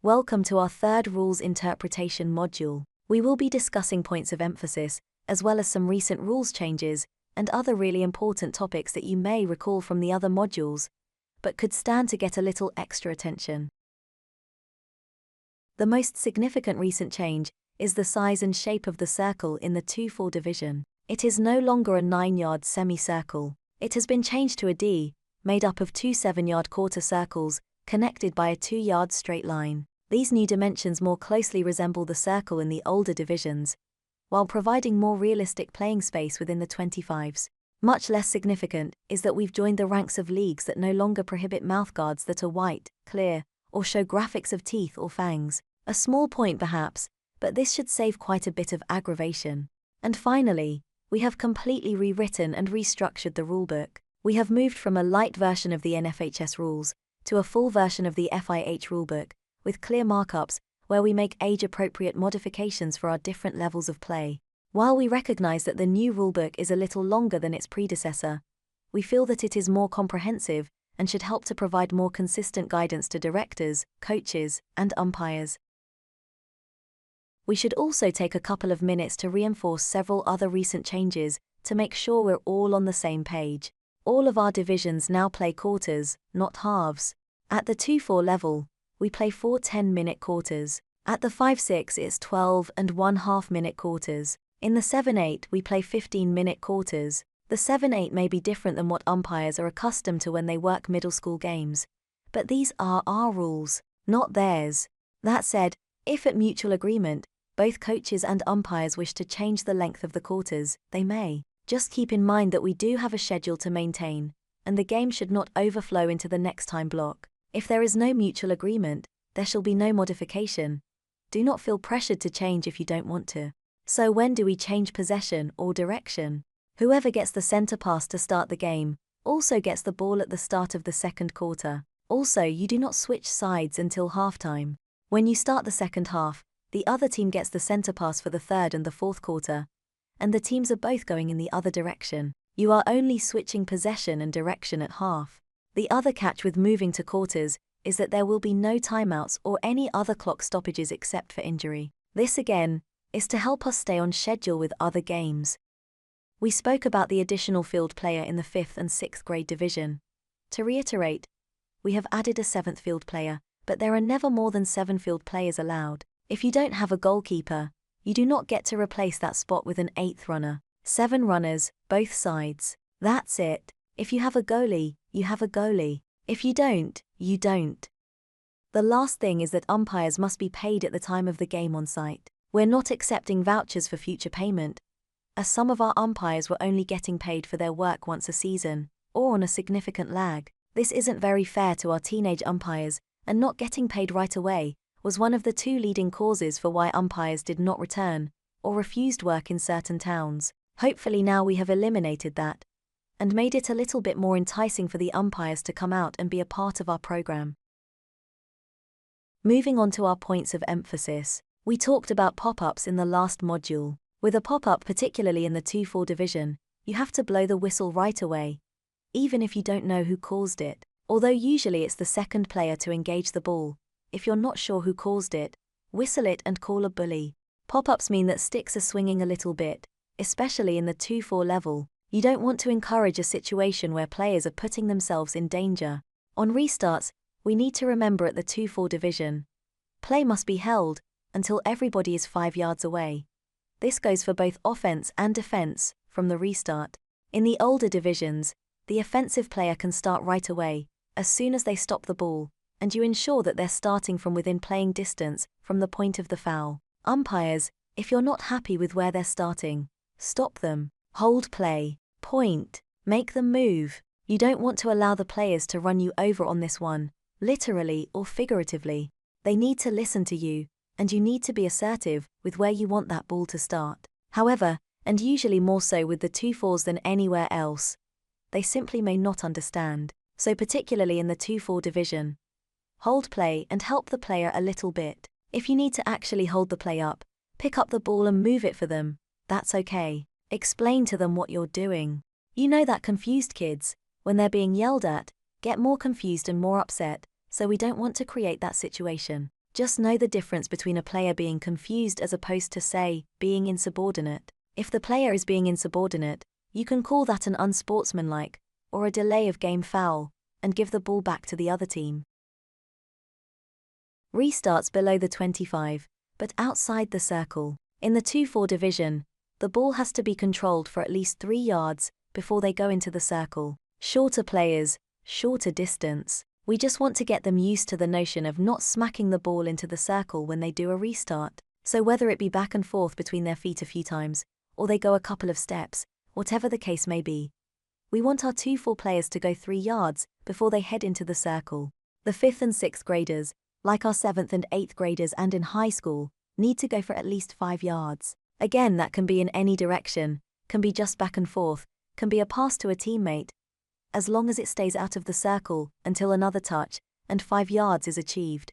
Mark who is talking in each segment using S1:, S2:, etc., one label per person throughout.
S1: Welcome to our third rules interpretation module. We will be discussing points of emphasis, as well as some recent rules changes, and other really important topics that you may recall from the other modules, but could stand to get a little extra attention. The most significant recent change is the size and shape of the circle in the 2-4 division. It is no longer a 9-yard semicircle. It has been changed to a D, made up of 2 7-yard quarter circles, connected by a 2-yard straight line. These new dimensions more closely resemble the circle in the older divisions, while providing more realistic playing space within the 25s. Much less significant is that we've joined the ranks of leagues that no longer prohibit mouthguards that are white, clear, or show graphics of teeth or fangs. A small point perhaps, but this should save quite a bit of aggravation. And finally, we have completely rewritten and restructured the rulebook. We have moved from a light version of the NFHS rules to a full version of the FIH rulebook, with clear markups where we make age-appropriate modifications for our different levels of play. While we recognize that the new rulebook is a little longer than its predecessor, we feel that it is more comprehensive and should help to provide more consistent guidance to directors, coaches, and umpires. We should also take a couple of minutes to reinforce several other recent changes to make sure we're all on the same page. All of our divisions now play quarters, not halves. At the 2-4 level, we play 4 10-minute quarters. At the 5-6 it's 12 and 1/2 minute quarters. In the 7-8 we play 15-minute quarters. The 7-8 may be different than what umpires are accustomed to when they work middle school games, but these are our rules, not theirs. That said, if at mutual agreement, both coaches and umpires wish to change the length of the quarters, they may. Just keep in mind that we do have a schedule to maintain, and the game should not overflow into the next time block. If there is no mutual agreement, there shall be no modification. Do not feel pressured to change if you don't want to. So when do we change possession or direction? Whoever gets the center pass to start the game also gets the ball at the start of the second quarter. Also, you do not switch sides until halftime. When you start the second half, the other team gets the center pass for the third and the fourth quarter, and the teams are both going in the other direction. You are only switching possession and direction at half. The other catch with moving to quarters is that there will be no timeouts or any other clock stoppages except for injury. This again is to help us stay on schedule with other games. We spoke about the additional field player in the 5th and 6th grade division. To reiterate, we have added a 7th field player, but there are never more than 7 field players allowed. If you don't have a goalkeeper, you do not get to replace that spot with an 8th runner. 7 runners, both sides. That's it. If you have a goalie, you have a goalie. If you don't, you don't. The last thing is that umpires must be paid at the time of the game on site. We're not accepting vouchers for future payment, as some of our umpires were only getting paid for their work once a season, or on a significant lag. This isn't very fair to our teenage umpires, and not getting paid right away was one of the 2 leading causes for why umpires did not return, or refused work in certain towns. Hopefully now we have eliminated that, and made it a little bit more enticing for the umpires to come out and be a part of our program. Moving on to our points of emphasis. We talked about pop-ups in the last module. With a pop-up, particularly in the 2-4 division, you have to blow the whistle right away, even if you don't know who caused it. Although usually it's the second player to engage the ball, if you're not sure who caused it, whistle it and call a bully. Pop-ups mean that sticks are swinging a little bit, especially in the 2-4 level. You don't want to encourage a situation where players are putting themselves in danger. On restarts, we need to remember at the 2-4 division, play must be held until everybody is 5 yards away. This goes for both offense and defense from the restart. In the older divisions, the offensive player can start right away, as soon as they stop the ball, and you ensure that they're starting from within playing distance from the point of the foul. Umpires, if you're not happy with where they're starting, stop them, hold play, point, make them move. You don't want to allow the players to run you over on this one, literally or figuratively. They need to listen to you, and you need to be assertive with where you want that ball to start. However, and usually more so with the 2-4s than anywhere else, they simply may not understand. So particularly in the 2-4 division, hold play and help the player a little bit. If you need to actually hold the play up, pick up the ball and move it for them, that's okay. Explain to them what you're doing. You know that confused kids, when they're being yelled at, get more confused and more upset, so we don't want to create that situation. Just know the difference between a player being confused as opposed to, say, being insubordinate. If the player is being insubordinate, you can call that an unsportsmanlike, or a delay of game foul, and give the ball back to the other team. Restarts below the 25, but outside the circle. In the 2-4 division, the ball has to be controlled for at least 3 yards before they go into the circle. Shorter players, shorter distance. We just want to get them used to the notion of not smacking the ball into the circle when they do a restart. So whether it be back and forth between their feet a few times, or they go a couple of steps, whatever the case may be, we want our 2-4 players to go 3 yards before they head into the circle. The 5th and 6th graders, like our 7th and 8th graders and in high school, need to go for at least 5 yards. Again, that can be in any direction, can be just back and forth, can be a pass to a teammate, as long as it stays out of the circle until another touch and 5 yards is achieved.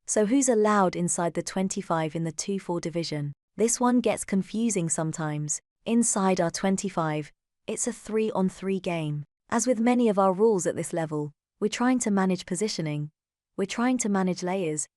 S1: So who's allowed inside the 25 in the 2-4 division? This one gets confusing sometimes. Inside our 25, it's a 3-on-3 game. As with many of our rules at this level, we're trying to manage positioning, we're trying to manage layers,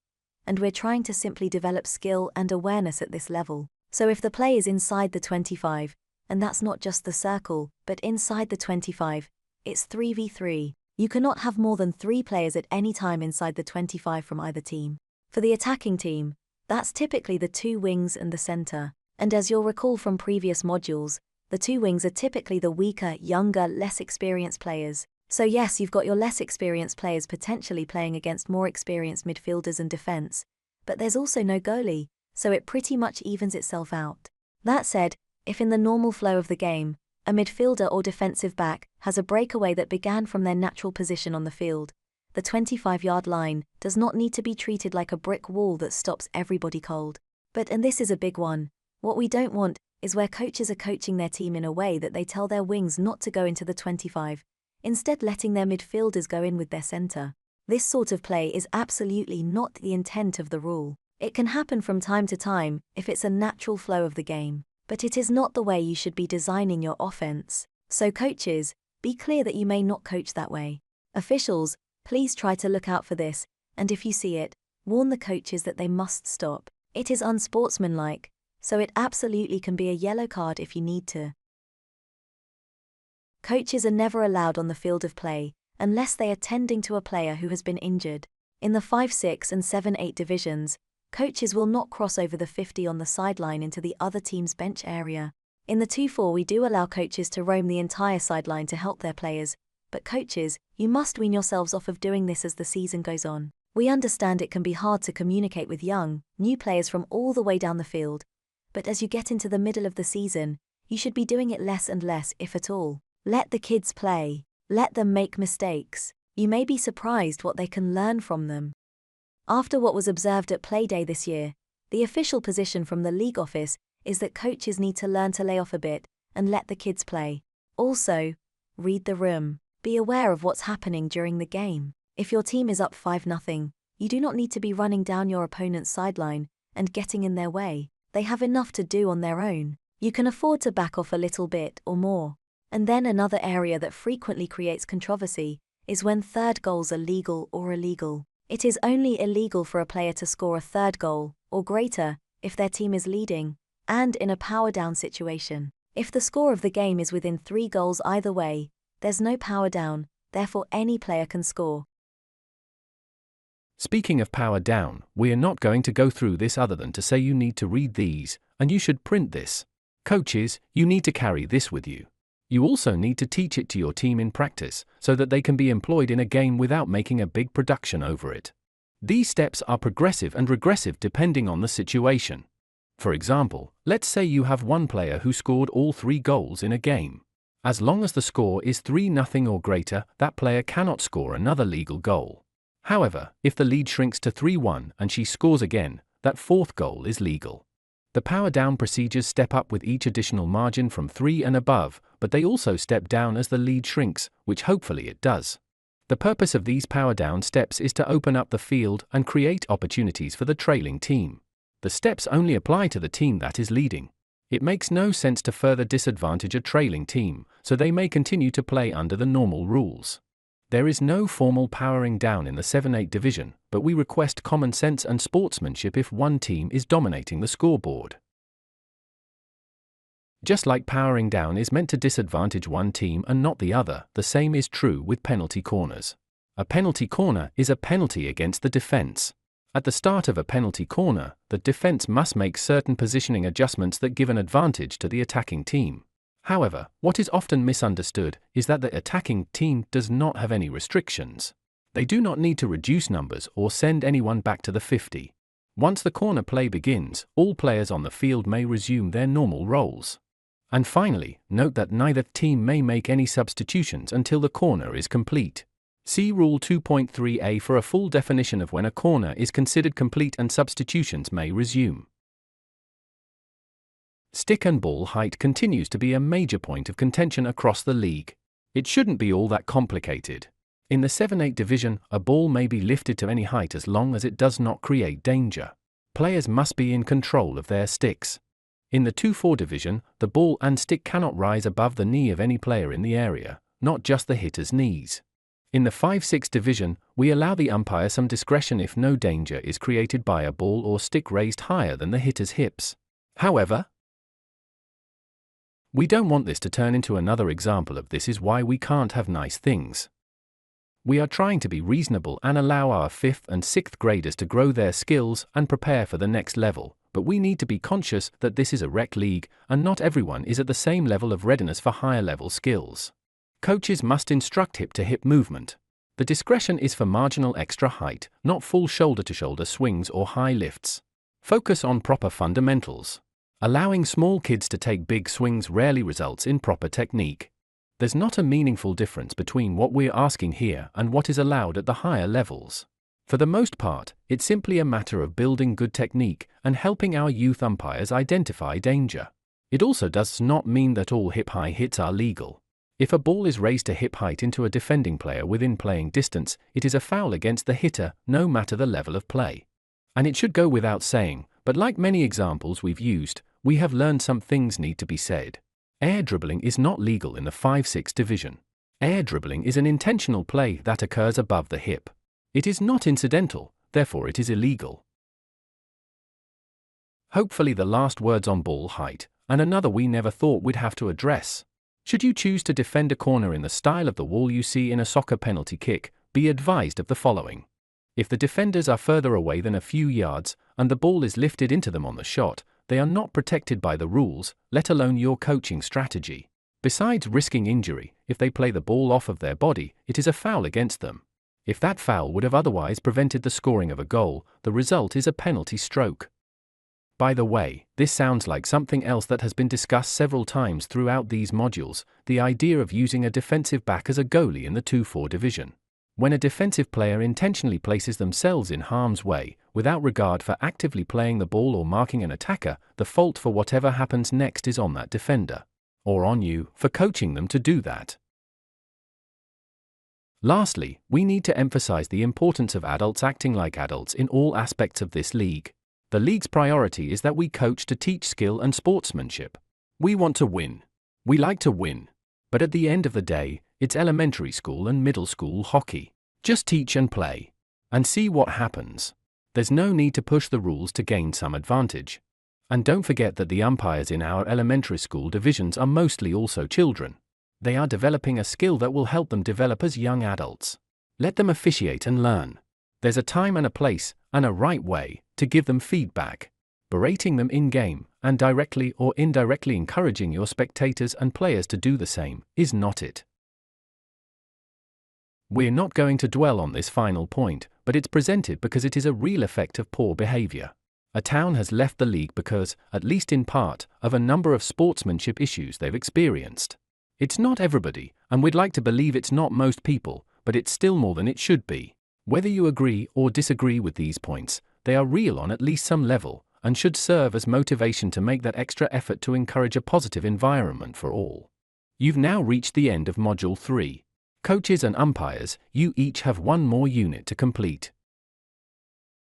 S1: and we're trying to simply develop skill and awareness at this level. So if the play is inside the 25, and that's not just the circle, but inside the 25, it's 3v3. You cannot have more than 3 players at any time inside the 25 from either team. For the attacking team, that's typically the 2 wings and the center. And as you'll recall from previous modules, the 2 wings are typically the weaker, younger, less experienced players. So yes, you've got your less experienced players potentially playing against more experienced midfielders and defense, but there's also no goalie, so it pretty much evens itself out. That said, if in the normal flow of the game, a midfielder or defensive back has a breakaway that began from their natural position on the field, the 25-yard line does not need to be treated like a brick wall that stops everybody cold. But, and this is a big one, what we don't want is where coaches are coaching their team in a way that they tell their wings not to go into the 25, instead letting their midfielders go in with their center. This sort of play is absolutely not the intent of the rule. It can happen from time to time if it's a natural flow of the game, but it is not the way you should be designing your offense. So coaches, be clear that you may not coach that way. Officials, please try to look out for this, and if you see it, warn the coaches that they must stop. It is unsportsmanlike, so it absolutely can be a yellow card if you need to. Coaches are never allowed on the field of play, unless they are tending to a player who has been injured. In the 5-6 and 7-8 divisions, coaches will not cross over the 50 on the sideline into the other team's bench area. In the 2-4 we do allow coaches to roam the entire sideline to help their players, but coaches, you must wean yourselves off of doing this as the season goes on. We understand it can be hard to communicate with young, new players from all the way down the field, but as you get into the middle of the season, you should be doing it less and less, if at all. Let the kids play. Let them make mistakes. You may be surprised what they can learn from them. After what was observed at Playday this year, the official position from the league office is that coaches need to learn to lay off a bit and let the kids play. Also, read the room. Be aware of what's happening during the game. If your team is up 5-0, you do not need to be running down your opponent's sideline and getting in their way. They have enough to do on their own. You can afford to back off a little bit or more. And then another area that frequently creates controversy is when third goals are legal or illegal. It is only illegal for a player to score a third goal, or greater, if their team is leading, and in a power down situation. If the score of the game is within 3 goals either way, there's no power down, therefore any player can score.
S2: Speaking of power down, we are not going to go through this other than to say you need to read these, and you should print this. Coaches, you need to carry this with you. You also need to teach it to your team in practice, so that they can be employed in a game without making a big production over it. These steps are progressive and regressive depending on the situation. For example, let's say you have one player who scored all 3 goals in a game. As long as the score is 3-0 or greater, that player cannot score another legal goal. However, if the lead shrinks to 3-1 and she scores again, that 4th goal is legal. The power down procedures step up with each additional margin from 3 and above, but they also step down as the lead shrinks, which hopefully it does. The purpose of these power down steps is to open up the field and create opportunities for the trailing team. The steps only apply to the team that is leading. It makes no sense to further disadvantage a trailing team, so they may continue to play under the normal rules. There is no formal powering down in the 7-8 division, but we request common sense and sportsmanship if one team is dominating the scoreboard. Just like powering down is meant to disadvantage one team and not the other, the same is true with penalty corners. A penalty corner is a penalty against the defense. At the start of a penalty corner, the defense must make certain positioning adjustments that give an advantage to the attacking team. However, what is often misunderstood is that the attacking team does not have any restrictions. They do not need to reduce numbers or send anyone back to the 50. Once the corner play begins, all players on the field may resume their normal roles. And finally, note that neither team may make any substitutions until the corner is complete. See Rule 2.3a for a full definition of when a corner is considered complete and substitutions may resume. Stick and ball height continues to be a major point of contention across the league. It shouldn't be all that complicated. In the 7-8 division, a ball may be lifted to any height as long as it does not create danger. Players must be in control of their sticks. In the 2-4 division, the ball and stick cannot rise above the knee of any player in the area, not just the hitter's knees. In the 5-6 division, we allow the umpire some discretion if no danger is created by a ball or stick raised higher than the hitter's hips. However, we don't want this to turn into another example of "this is why we can't have nice things." We are trying to be reasonable and allow our 5th and 6th graders to grow their skills and prepare for the next level, but we need to be conscious that this is a rec league and not everyone is at the same level of readiness for higher level skills. Coaches must instruct hip-to-hip movement. The discretion is for marginal extra height, not full shoulder-to-shoulder swings or high lifts. Focus on proper fundamentals. Allowing small kids to take big swings rarely results in proper technique. There's not a meaningful difference between what we're asking here and what is allowed at the higher levels. For the most part, it's simply a matter of building good technique and helping our youth umpires identify danger. It also does not mean that all hip-high hits are legal. If a ball is raised to hip height into a defending player within playing distance, it is a foul against the hitter, no matter the level of play. And it should go without saying, but like many examples we've used, we have learned some things need to be said. Air dribbling is not legal in the 5-6 division. Air dribbling is an intentional play that occurs above the hip. It is not incidental, therefore it is illegal. Hopefully the last words on ball height, and another we never thought we'd have to address. Should you choose to defend a corner in the style of the wall you see in a soccer penalty kick, be advised of the following. If the defenders are further away than a few yards, and the ball is lifted into them on the shot, they are not protected by the rules, let alone your coaching strategy. Besides risking injury, if they play the ball off of their body, it is a foul against them. If that foul would have otherwise prevented the scoring of a goal, the result is a penalty stroke. By the way, this sounds like something else that has been discussed several times throughout these modules, the idea of using a defensive back as a goalie in the 2-4 division. When a defensive player intentionally places themselves in harm's way, without regard for actively playing the ball or marking an attacker, the fault for whatever happens next is on that defender. Or on you, for coaching them to do that. Lastly, we need to emphasize the importance of adults acting like adults in all aspects of this league. The league's priority is that we coach to teach skill and sportsmanship. We want to win. We like to win. But at the end of the day, it's elementary school and middle school hockey. Just teach and play. And see what happens. There's no need to push the rules to gain some advantage. And don't forget that the umpires in our elementary school divisions are mostly also children. They are developing a skill that will help them develop as young adults. Let them officiate and learn. There's a time and a place, and a right way, to give them feedback. Berating them in-game, and directly or indirectly encouraging your spectators and players to do the same, is not it. We're not going to dwell on this final point, but it's presented because it is a real effect of poor behavior. A town has left the league because, at least in part, of a number of sportsmanship issues they've experienced. It's not everybody, and we'd like to believe it's not most people, but it's still more than it should be. Whether you agree or disagree with these points, they are real on at least some level, and should serve as motivation to make that extra effort to encourage a positive environment for all. You've now reached the end of Module 3. Coaches and umpires, you each have one more unit to complete.